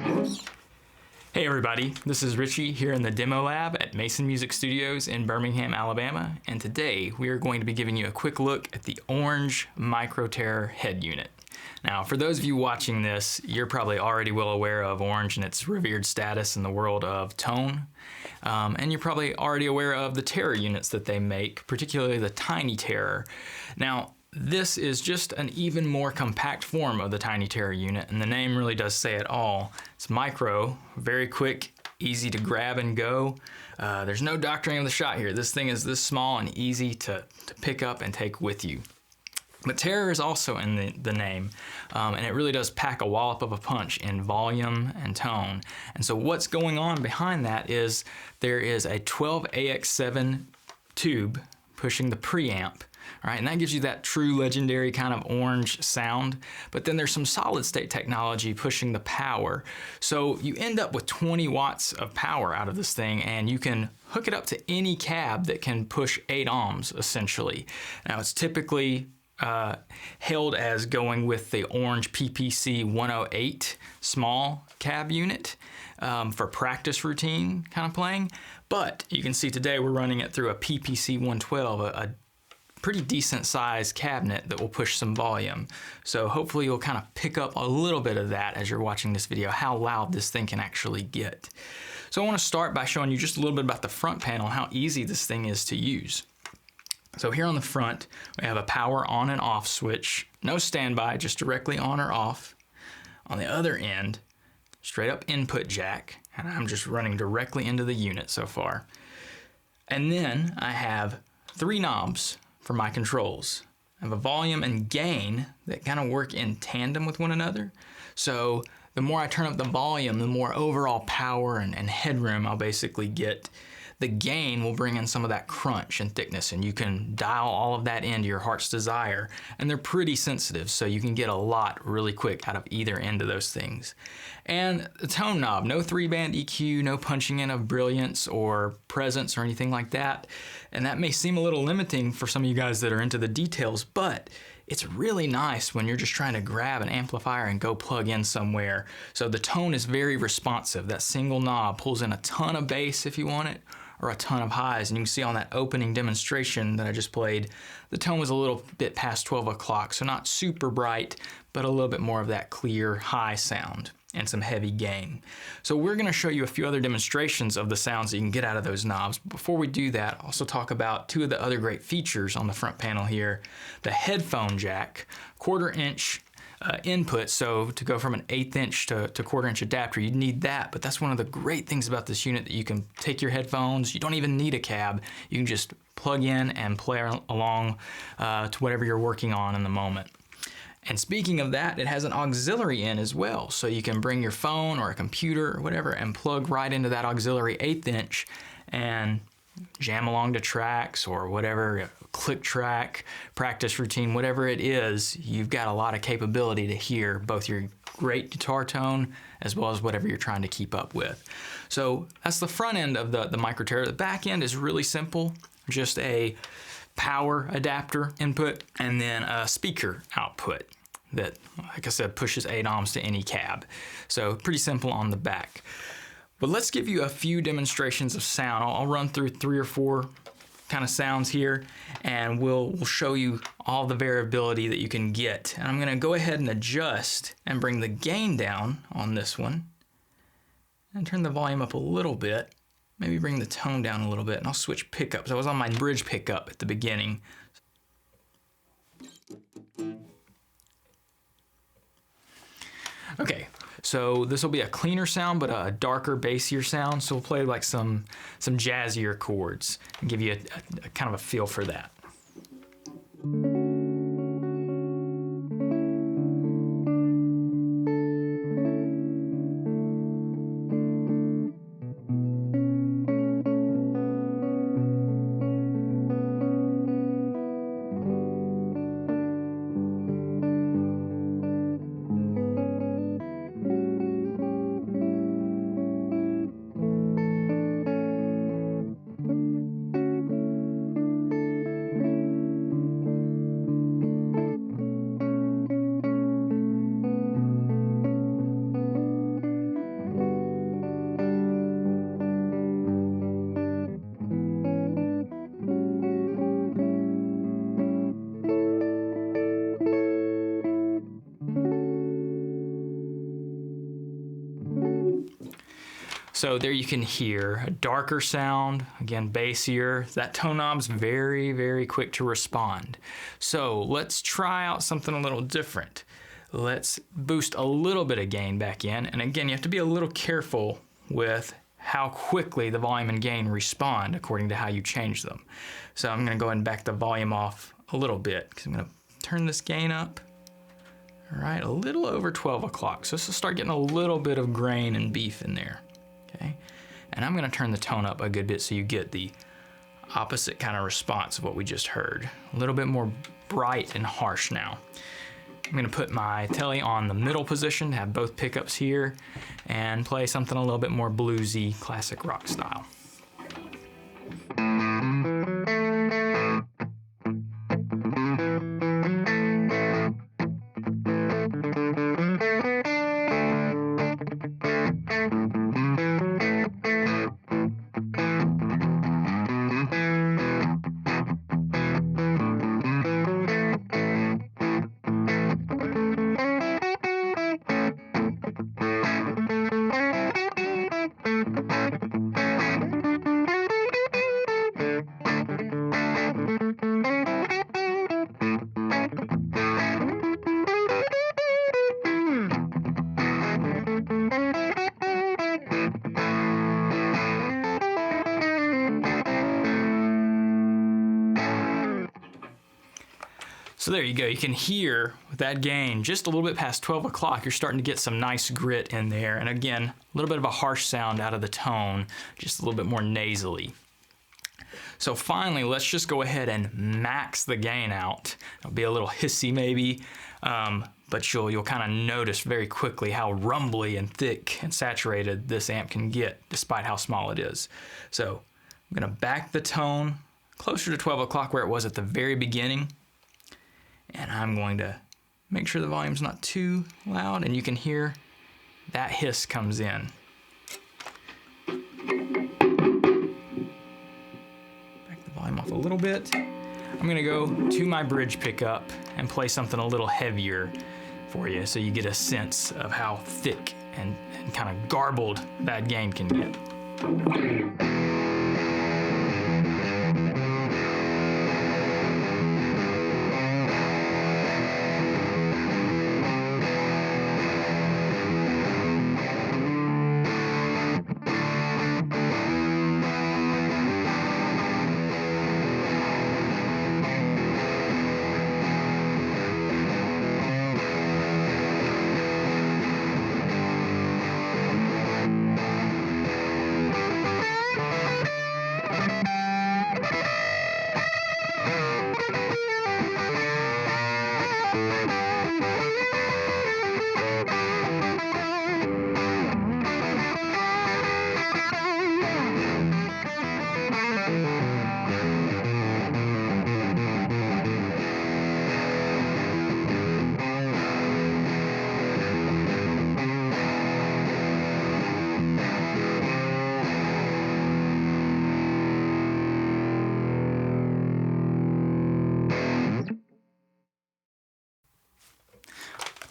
Hey everybody, this is Richie here in the demo lab at Mason Music Studios in Birmingham, Alabama, and today we are going to be giving you a quick look at the Orange Microterror head unit. Now, for those of you watching this, you're probably already well aware of Orange and its revered status in the world of tone, and you're probably already aware of the Terror units that they make, particularly the Tiny Terror. Now, this is just an even more compact form of the Tiny Terror unit, and the name really does say it all. It's micro, very quick, easy to grab and go. There's no doctoring of the shot here. This thing is this small and easy to pick up and take with you. But Terror is also in the name, and it really does pack a wallop of a punch in volume and tone. And so what's going on behind that is there is a 12AX7 tube pushing the preamp. All right, and that gives you that true legendary kind of orange sound, but then there's some solid state technology pushing the power. So you end up with 20 watts of power out of this thing, and you can hook it up to any cab that can push 8 ohms essentially. Now it's typically hailed as going with the Orange PPC 108 small cab unit for practice routine kind of playing, but you can see today we're running it through a PPC 112, a pretty decent sized cabinet that will push some volume. So hopefully you'll kind of pick up a little bit of that as you're watching this video, how loud this thing can actually get. So I want to start by showing you just a little bit about the front panel, how easy this thing is to use. So here on the front, we have a power on and off switch, no standby, just directly on or off. On the other end, straight up input jack, and I'm just running directly into the unit so far. And then I have 3 knobs for my controls. I have a volume and gain that kind of work in tandem with one another. So the more I turn up the volume, the more overall power and headroom I'll basically get. The gain will bring in some of that crunch and thickness, and you can dial all of that into your heart's desire. And they're pretty sensitive, so you can get a lot really quick out of either end of those things. And the tone knob, no 3-band EQ, no punching in of brilliance or presence or anything like that. And that may seem a little limiting for some of you guys that are into the details, but it's really nice when you're just trying to grab an amplifier and go plug in somewhere. So the tone is very responsive. That single knob pulls in a ton of bass if you want it, or a ton of highs. And you can see on that opening demonstration that I just played, the tone was a little bit past 12 o'clock, so not super bright, but a little bit more of that clear high sound and some heavy gain. So we're gonna show you a few other demonstrations of the sounds that you can get out of those knobs. Before we do that, I'll also talk about 2 of the other great features on the front panel here. The headphone jack, 1/4 inch input, so to go from an 1/8 inch to 1/4 inch adapter, you'd need that, but that's one of the great things about this unit, that you can take your headphones, you don't even need a cab, you can just plug in and play along to whatever you're working on in the moment. And speaking of that, it has an auxiliary in as well, so you can bring your phone or a computer or whatever and plug right into that auxiliary 1/8 inch and jam along to tracks or whatever, click track, practice routine, whatever it is. You've got a lot of capability to hear both your great guitar tone as well as whatever you're trying to keep up with. So that's the front end of the Microterror. The back end is really simple, just a power adapter input and then a speaker output that, like I said, pushes 8 ohms to any cab. So pretty simple on the back. But let's give you a few demonstrations of sound. I'll run through 3 or 4 kind of sounds here, and we'll show you all the variability that you can get. And I'm gonna go ahead and adjust and bring the gain down on this one and turn the volume up a little bit. Maybe bring the tone down a little bit, and I'll switch pickups. I was on my bridge pickup at the beginning. Okay, so this will be a cleaner sound, but a darker, bassier sound. So we'll play like some jazzier chords and give you a kind of a feel for that. So there you can hear a darker sound, again bassier. That tone knob's very, very quick to respond. So let's try out something a little different. Let's boost a little bit of gain back in. And again, you have to be a little careful with how quickly the volume and gain respond according to how you change them. So I'm gonna go ahead and back the volume off a little bit because I'm gonna turn this gain up. All right, a little over 12 o'clock. So this will start getting a little bit of grain and beef in there. Okay, and I'm gonna turn the tone up a good bit so you get the opposite kind of response of what we just heard. A little bit more bright and harsh now. I'm gonna put my telly on the middle position, have both pickups here, and play something a little bit more bluesy, classic rock style. So there you go, you can hear with that gain just a little bit past 12 o'clock, you're starting to get some nice grit in there. And again, a little bit of a harsh sound out of the tone, just a little bit more nasally. So finally, let's just go ahead and max the gain out. It'll be a little hissy maybe, but you'll kind of notice very quickly how rumbly and thick and saturated this amp can get despite how small it is. So I'm gonna back the tone closer to 12 o'clock where it was at the very beginning. And I'm going to make sure the volume's not too loud, and you can hear that hiss comes in. Back the volume off a little bit. I'm gonna go to my bridge pickup and play something a little heavier for you so you get a sense of how thick and kind of garbled that gain can get.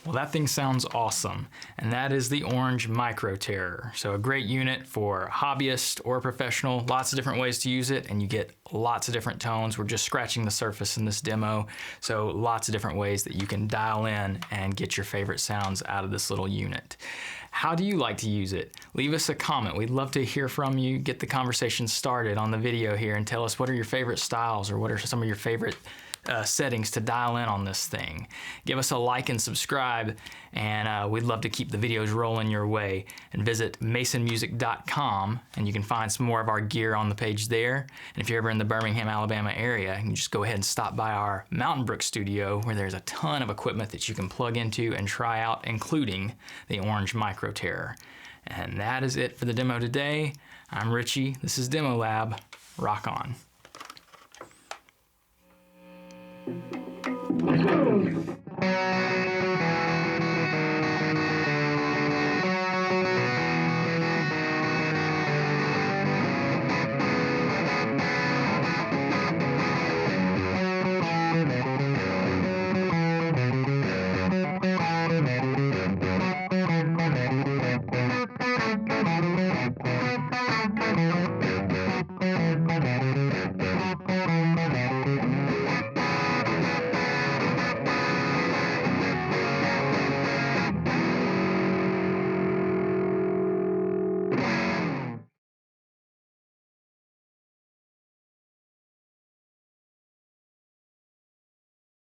Well, that thing sounds awesome, and that is the Orange Micro Terror. So a great unit for hobbyist or professional, lots of different ways to use it, and you get lots of different tones. We're just scratching the surface in this demo, so lots of different ways that you can dial in and get your favorite sounds out of this little unit. How do you like to use it? Leave us a comment. We'd love to hear from you, get the conversation started on the video here, and tell us what are your favorite styles or what are some of your favorite settings to dial in on this thing. Give us a like and subscribe, and we'd love to keep the videos rolling your way. And visit masonmusic.com, and you can find some more of our gear on the page there. And if you're ever in the Birmingham, Alabama area, you can just go ahead and stop by our Mountain Brook studio, where there's a ton of equipment that you can plug into and try out, including the Orange Micro Terror. And that is it for the demo today. I'm Richie. This is Demo Lab. Rock on.